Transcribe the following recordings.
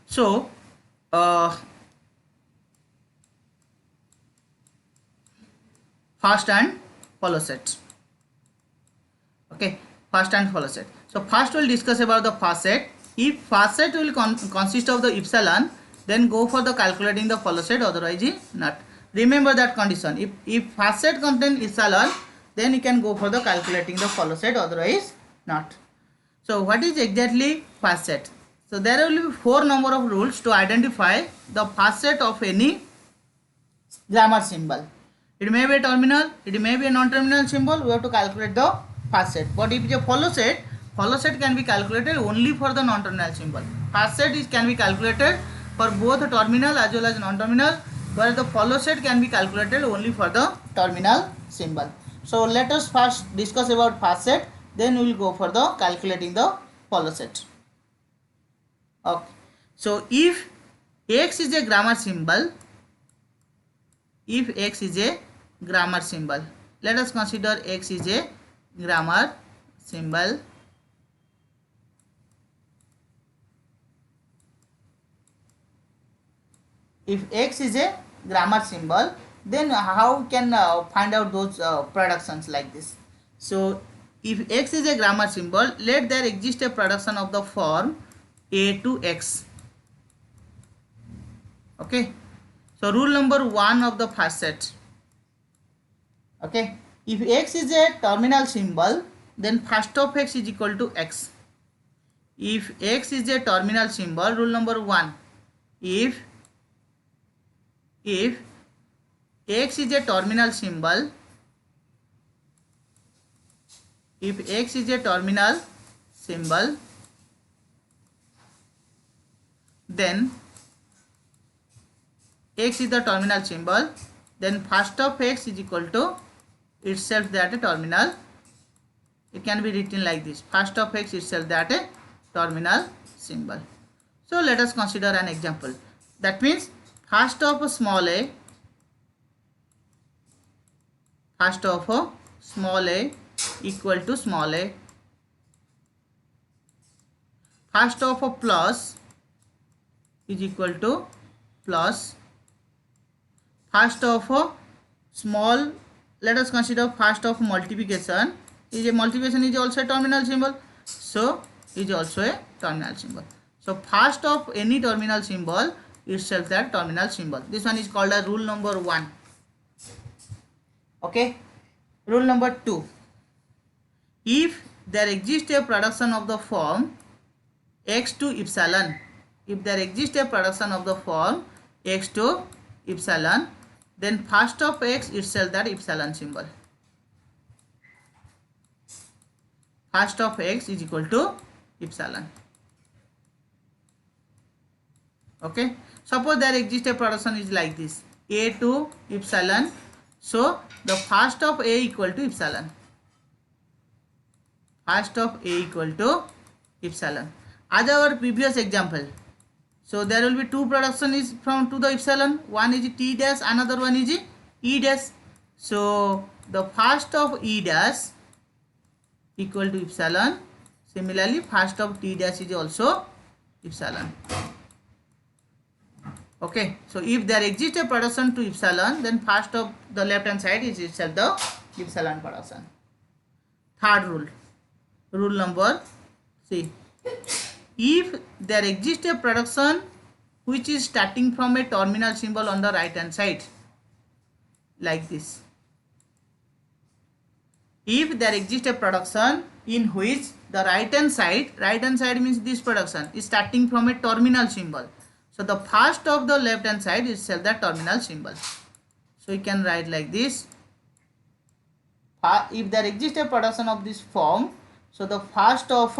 So first and follow set. Okay, first and follow set. So first we'll discuss about the first set. If first set will consist of the epsilon, then go for the calculating the follow set, otherwise not. Remember that condition. If first set contain epsilon, then you can go for the calculating the follow set, otherwise not. So what is exactly first set? So there will be 4 number of rules to identify the first set of any grammar symbol. It may be a terminal, it may be a non-terminal symbol. We have to calculate the first set. But if it is a follow set can be calculated only for the non-terminal symbol. First set can be calculated for both terminal as well as non-terminal, whereas the follow set can be calculated only for the terminal symbol. So let us first discuss about first set, then we will go for the calculating the follow set. Okay. So if X is a grammar symbol, if X is a grammar symbol, let us consider X is a grammar symbol. If X is a grammar symbol, then how can find out those productions like this? So if X is a grammar symbol, let there exist a production of the form A to X. Okay. So rule number 1 of the first set. Okay. If X is a terminal symbol, then first of X is equal to X. If X is a terminal symbol, rule number 1. If X is a terminal symbol, if X is a terminal symbol, then X is the terminal symbol, then first of X is equal to itself that a terminal. It can be written like this: first of X itself that a terminal symbol. So let us consider an example. That means first of a small a, first of a small a equal to small a, first of a plus is equal to plus, first of a small, let us consider first of multiplication is a multiplication is also a terminal symbol, so is also a terminal symbol. So first of any terminal symbol itself that terminal symbol. This one is called a rule number 1. Okay. Rule number 2. If there exists a production of the form X to epsilon, if there exists a production of the form X to epsilon, then first of X itself that epsilon symbol. First of X is equal to epsilon. Okay. Suppose there exists a production is like this: A to epsilon. So the first of A equal to epsilon. First of A equal to epsilon. As our previous example, so there will be 2 production is from to the epsilon. One is T dash, another one is E dash. So the first of E dash equal to epsilon. Similarly, first of T dash is also epsilon. Okay. So if there exists a production to epsilon, then first of the left hand side is itself the epsilon production. Third rule. Rule number 3. If there exists a production which is starting from a terminal symbol on the right hand side, like this. If there exists a production in which the right hand side means this production is starting from a terminal symbol. So the first of the left hand side is itself the terminal symbol. So you can write like this. If there exists a production of this form, so the first of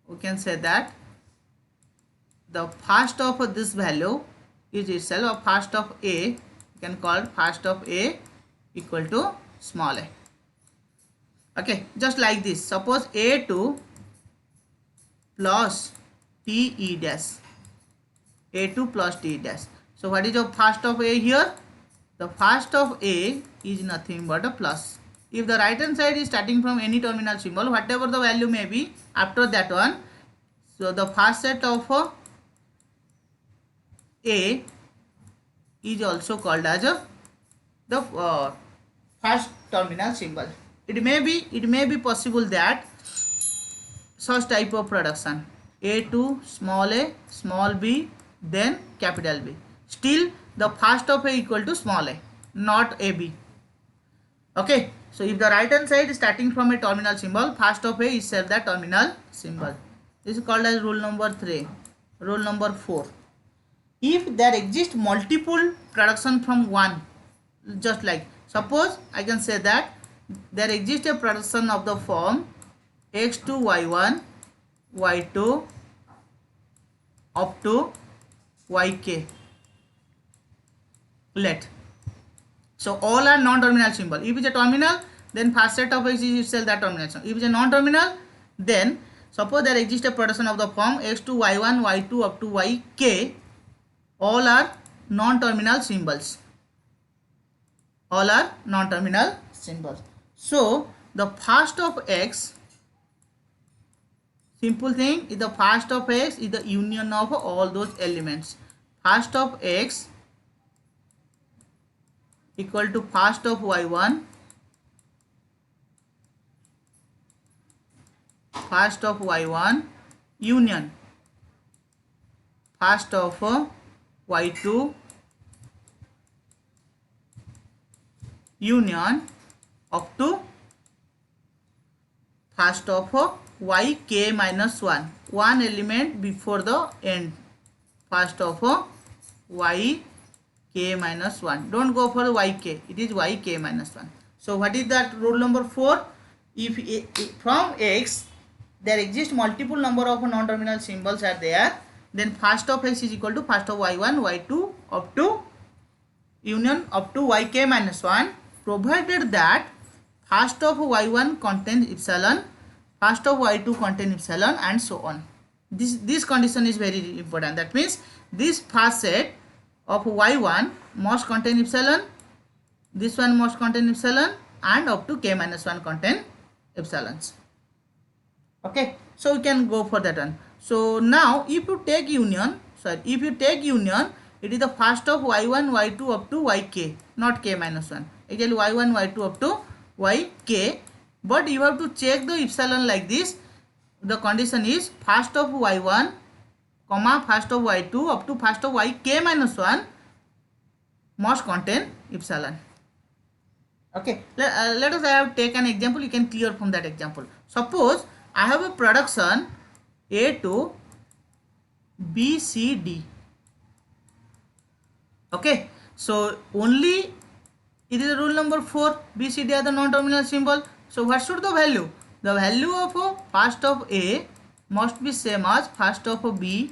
we can say that the first of this value is itself a first of A. You can call first of A equal to small a. Okay, just like this. Suppose A2 plus TE dash. A2 plus T dash. So what is the first of A here? The first of A is nothing but a plus. If the right hand side is starting from any terminal symbol, whatever the value may be, after that one, So the first set of A is also called as the first terminal symbol. It may be possible that such type of production A to small b, then capital B. Still the first of A equal to small a, not AB. Okay, so if the right hand side is starting from a terminal symbol, first of A is itself the terminal symbol. This is called as rule number 3. Rule number 4. If there exist multiple production from one, just like suppose I can say that there exists a production of the form x2 y1 y2 up to yk. Let, so all are non-terminal symbol. If it is a terminal, then first set of x is itself that terminal symbol. If it is a non-terminal, then suppose there exists a production of the form x2 y1 y2 up to yk. All are non-terminal symbols. All are non-terminal symbols. So the first of x, simple thing is the first of x is the union of all those elements. First of x equal to first of y1, first of y1 union first of y2 union up to first of yk minus 1, one element before the end, first of yk minus 1. Don't go for yk, it is yk minus 1. So what is that rule number 4? If from x there exist multiple number of non-terminal symbols are there, then first of x is equal to first of y1 y2 up to union up to yk minus 1, provided that first of y1 contains epsilon, first of y2 contains epsilon, and so on. This condition is very important. That means this first set of y1 must contain epsilon, this one must contain epsilon, and up to k minus 1 contain epsilons. Okay, so we can go for that one. So now if you take union, it is the first of y1 y2 up to yk, not k minus 1. Actually y1 y2 up to yk, but you have to check the epsilon like this. The condition is first of y1 comma first of y2 up to first of yk minus 1 must contain epsilon. Okay, let us take an example. You can clear from that example. Suppose I have a production A to B, C, D. Okay, so only it is rule number 4. B, C, D are the non-terminal symbol. So what should the value? The value of first of A must be same as first of B,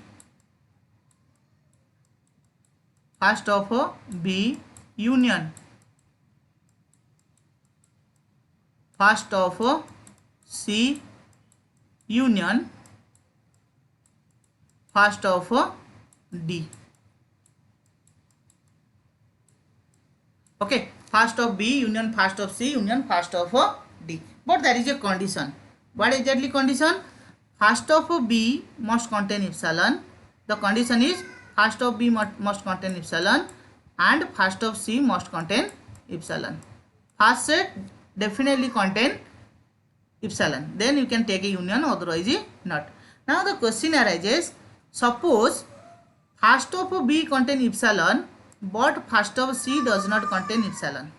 first of B union first of C union first of D. Okay, first of B union first of C union first of D. But there is a condition. What exactly condition? First of B must contain epsilon. The condition is first of B must contain epsilon and first of C must contain epsilon. First set definitely contain epsilon. Then you can take a union, otherwise not. Now the question arises, suppose first of B contain epsilon but first of C does not contain epsilon.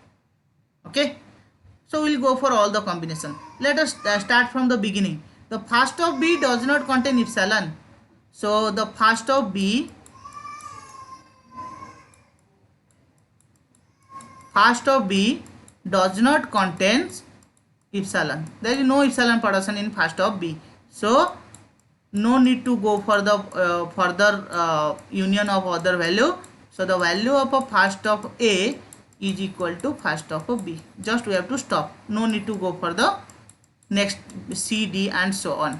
Okay, so we will go for all the combination. Let us start from the beginning. The first of B does not contain epsilon, so the first of B does not contain epsilon. There is no epsilon production in first of B, so no need to go for the further union of other value. So the value of a first of A is equal to first of B. Just we have to stop. No need to go for the next C, D and so on.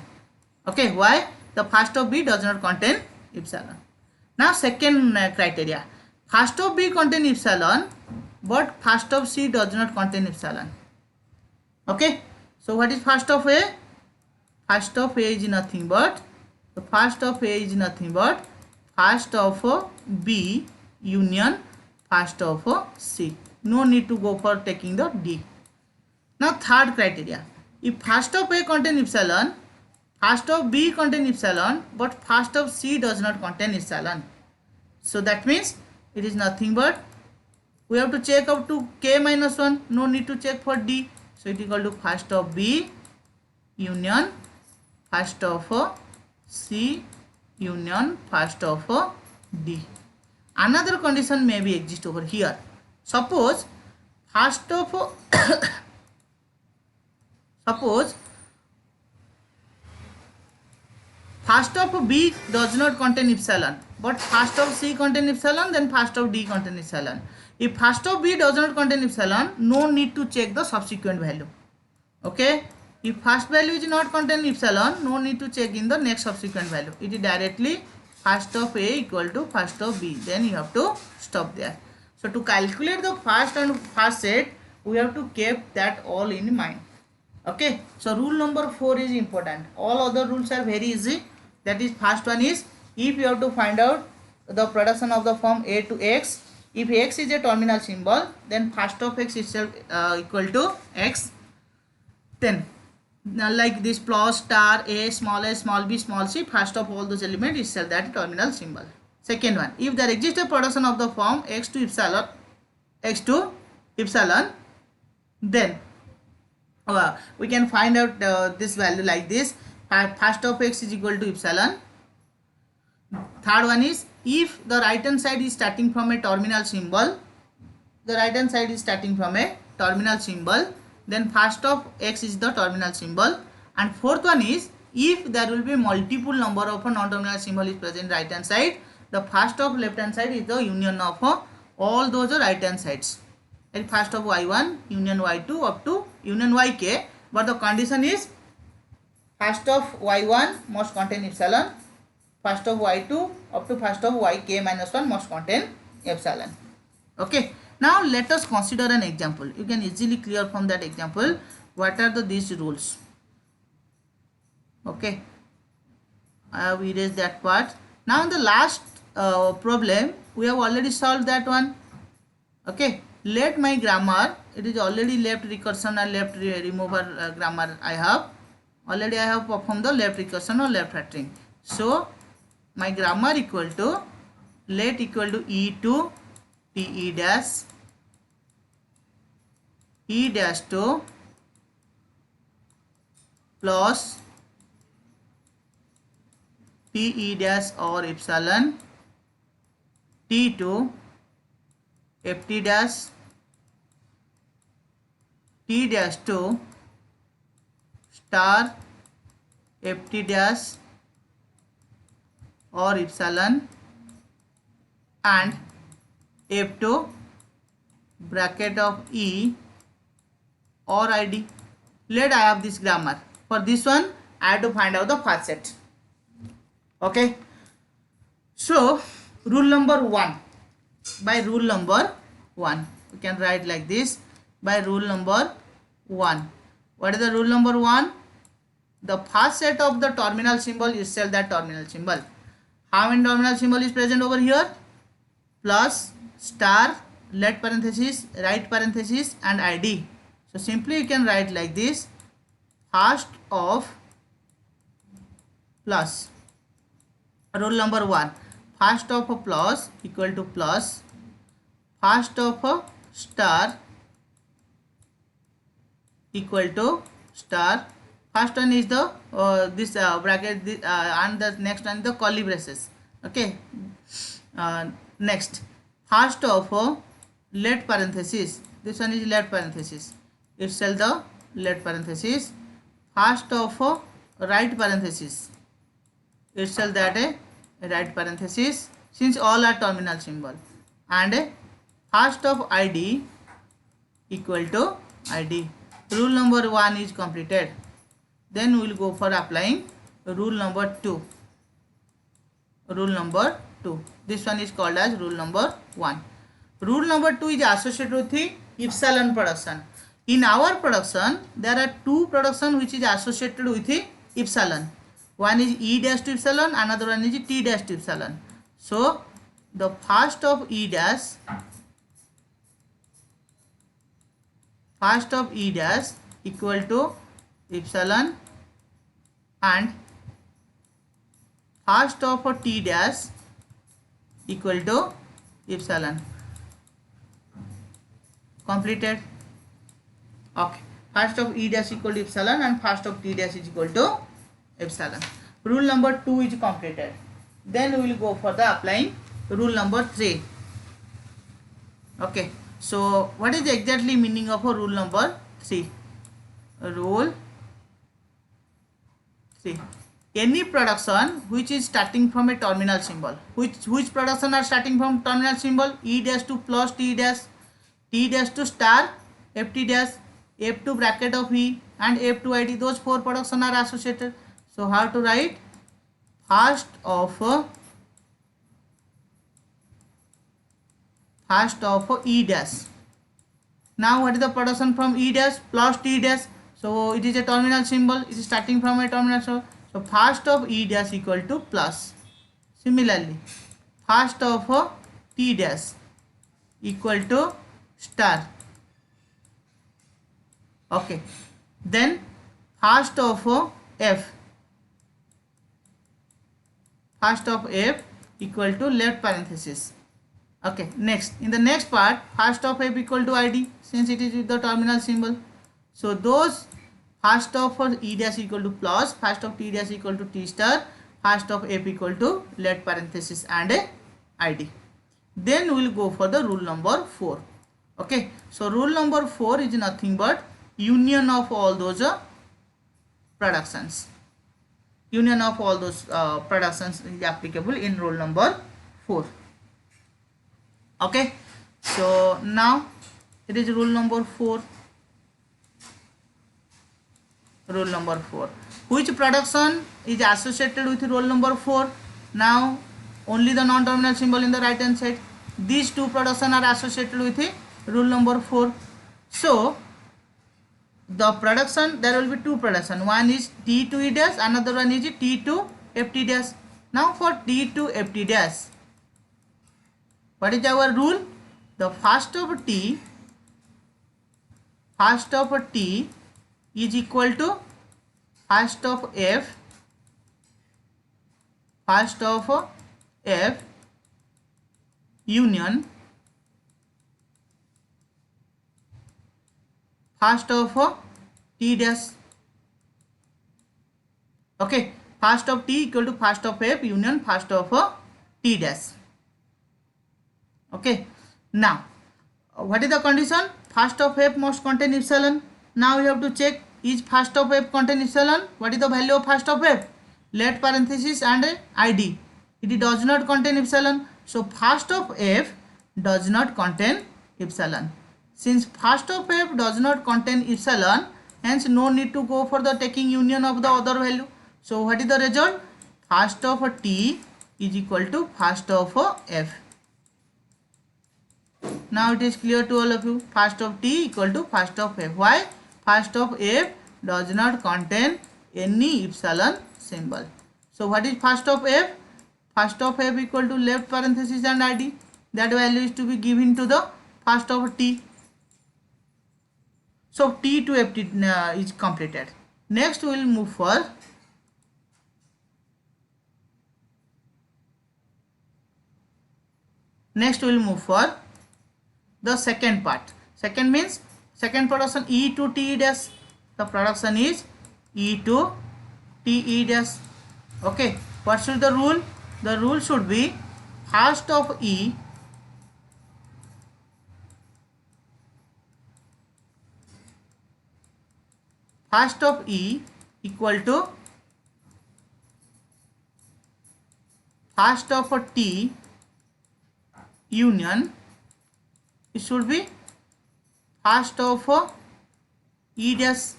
Okay, why? The first of B does not contain epsilon. Now second criteria. First of B contain epsilon but first of C does not contain epsilon. Okay, so what is first of A? First of A is nothing but So first of A is nothing but first of B union first of C. No need to go for taking the D. Now third criteria, if first of A contain epsilon, first of B contain epsilon, but first of C does not contain epsilon. So that means it is nothing but we have to check up to K minus 1, no need to check for D. So it is equal to first of B union first of C union first of D. Another condition may be exist over here. Suppose first of first of B does not contain epsilon, but first of C contain epsilon, then first of D contain epsilon. If first of B does not contain epsilon, no need to check the subsequent value. Okay. If first value is not contain epsilon, no need to check in the next subsequent value. It is directly first of A equal to first of B. Then you have to stop there. So to calculate the first and first set, we have to keep that all in mind. Okay. So rule number 4 is important. All other rules are very easy. That is, first one is, if you have to find out the production of the form A to X, if X is a terminal symbol, then first of X itself equal to X. Then like this plus star A small b small c, first of all those elements itself that terminal symbol. Second one, if there exists a production of the form x to epsilon, then we can find out this value like this. First of X is equal to epsilon. Third one is, if the right hand side is starting from a terminal symbol, then first of X is the terminal symbol. And fourth one is, if there will be multiple number of a non-terminal symbol is present right hand side, the first of left hand side is the union of all those right hand sides. And first of y1 union y2 up to union yk, but the condition is first of y1 must contain epsilon, first of y2 up to first of yk minus 1 must contain epsilon. Okay. Now let us consider an example. You can easily clear from that example what are these rules. Okay. I have erased that part. Now in the last problem, we have already solved that one. Okay. Let my grammar, it is already left recursion and left remover grammar I have. Already I have performed the left recursion or left factoring. So my grammar equal to let equal to e2 te dash e dash to plus te dash or epsilon t2 ft dash t dash to star ft dash or epsilon and f2 bracket of e or id. Let I have this grammar. For this one I have to find out the first set. Okay. So rule number 1. By rule number 1 we can write like this. By rule number 1. What is the rule number 1? The first set of the terminal symbol is itself that terminal symbol. How many terminal symbol is present over here? Plus star left parenthesis right parenthesis and id. So simply you can write like this. First of plus, rule number 1, first of a plus equal to plus, first of a star equal to star. First one is the this bracket and the next one is the curly braces. Okay. Next, first of left parenthesis, this one is left parenthesis, itself the left parenthesis. First of right parenthesis, itself that a right parenthesis, since all are terminal symbol. And first of id equal to id. Rule number 1 is completed. Then we will go for applying rule number 2. Rule number 2. This one is called as rule number 1. Rule number 2 is associated with the epsilon production. In our production, there are two production which is associated with the epsilon. One is E dash to epsilon, another one is T dash to epsilon. So the first of E dash equal to epsilon, and first of T dash equal to epsilon. Completed. Okay, first of E dash equal to epsilon and first of T dash is equal to epsilon. Rule number 2 is completed. Then we will go for the applying rule number 3. Okay, so what is exactly meaning of a rule number 3? Rule 3. Any production which is starting from a terminal symbol. Which production are starting from terminal symbol? E dash to plus T dash, T dash to star, FT dash, F2 bracket of E, and F2 ID. Those 4 production are associated. So how to write? First of E dash. Now what is the production from E dash? Plus T dash. So it is a terminal symbol. It is starting from a terminal symbol. So first of E dash equal to plus. Similarly, first of T dash equal to star. Okay. Then first of F equal to left parenthesis. Okay, next, in the next part, first of F equal to ID, since it is with the terminal symbol. So those first of E dash equal to plus, first of T dash equal to T star, first of F equal to left parenthesis and a ID. Then we will go for the rule number 4. Okay, so rule number 4 is nothing but union of all those productions. Union of all those productions is applicable in rule number 4. Okay, so now it is rule number 4. Rule number 4. Which production is associated with rule number 4? Now only the non-terminal symbol in the right hand side. These 2 production are associated with rule number 4. So the production, there will be 2 production. One is T to E dash, another one is T to FT dash. Now for T to FT dash, what is our rule? The first of T is equal to first of F union first of T dash. Okay, first of T equal to first of F union first of T dash. Okay, now what is the condition? First of F must contain epsilon. Now we have to check, is first of F contain epsilon? What is the value of first of F? Left parenthesis and ID. It does not contain epsilon. So first of F does not contain epsilon. Since first of F does not contain epsilon, hence no need to go for the taking union of the other value. So what is the result? First of T is equal to first of F. Now it is clear to all of you. First of T equal to first of F. Why? First of F does not contain any epsilon symbol. So what is first of F? First of F equal to left parenthesis and ID. That value is to be given to the first of T. So T to FT is completed. Next we will move for the second part. Second means second production E to T dash. The production is E to T dash. Okay, what should the rule? The rule should be first of E equal to first of T union. It should be first of E dash.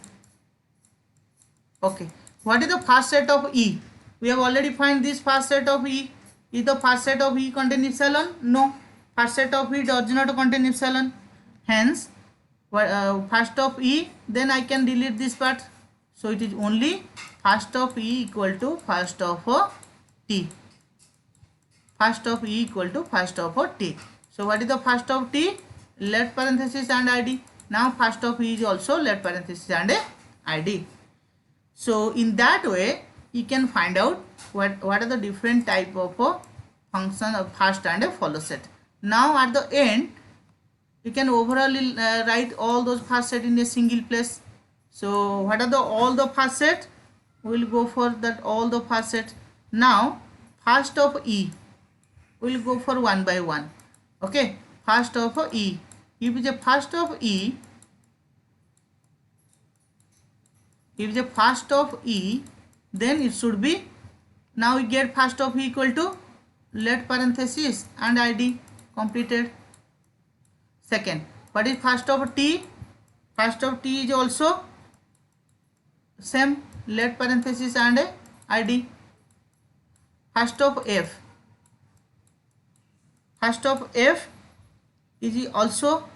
Okay, what is the first set of E? We have already find this first set of E. Is the first set of E contain epsilon? No, first set of E does not contain epsilon. Hence first of E, then I can delete this part. So it is only first of E equal to first of T. First of E equal to first of T. So what is the first of T? Left parenthesis and ID. Now first of E is also left parenthesis and ID. So in that way you can find out what are the different type of function of first and a follow set. Now at the end you can overall write all those first set in a single place. So what are the all the first set? We will go for that all the first set. Now first of E, we will go for one by one. Okay, first of E. If it is a first of E, if it is a first of E, then it should be, now we get first of E equal to left parenthesis and ID completed. Second, what is first of T? First of T is also same, left parenthesis and ID. First of F. First of F is also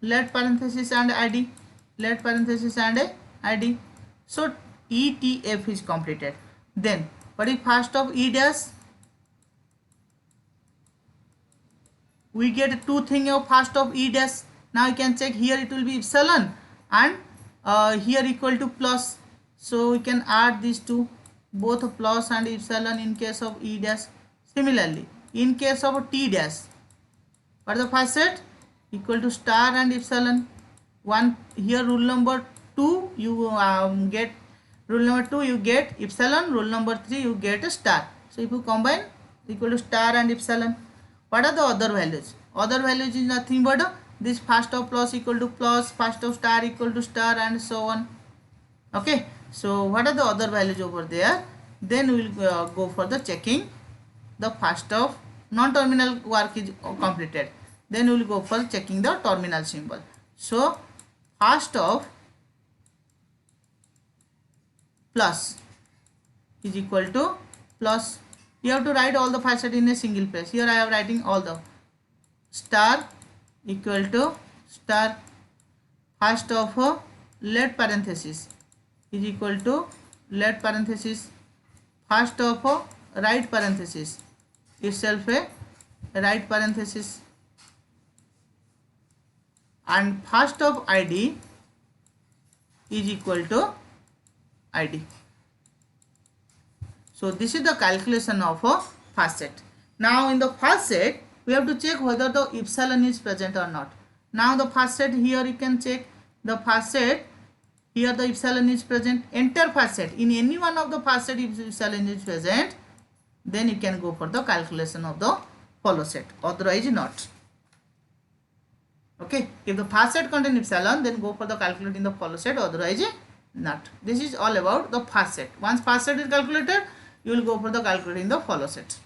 left parenthesis and ID. Left parenthesis and ID. So ETF is completed. Then what is first of E dash? We get two things of first of E dash. Now you can check here, it will be epsilon and here equal to plus. So we can add these two, both plus and epsilon in case of E dash. Similarly, in case of T dash, what is the first set? Equal to star and epsilon. One here rule number 2 you get rule number 2 you get epsilon, rule number 3 you get a star. So if you combine, equal to star and epsilon. What are the other values? Other values is nothing but this first of plus equal to plus, first of star equal to star, and so on. Okay, so what are the other values over there? Then we will go for the checking the first of non-terminal work is completed. Then we will go for checking the terminal symbol. So first of plus is equal to plus. You have to write all the first set in a single place. Here I am writing all the star equal to star. First of left parenthesis is equal to left parenthesis. First of right parenthesis itself a right parenthesis. And first of ID is equal to ID. So this is the calculation of a first set. Now in the first set, we have to check whether the epsilon is present or not. Now the first set, here you can check the first set. Here the epsilon is present. Enter first set. In any one of the first set, if epsilon is present, then you can go for the calculation of the follow set. Otherwise not. Okay. If the first set contains epsilon, then go for the calculating the follow set. Otherwise not. This is all about the first set. Once first set is calculated, you will go for the calculating the follow set.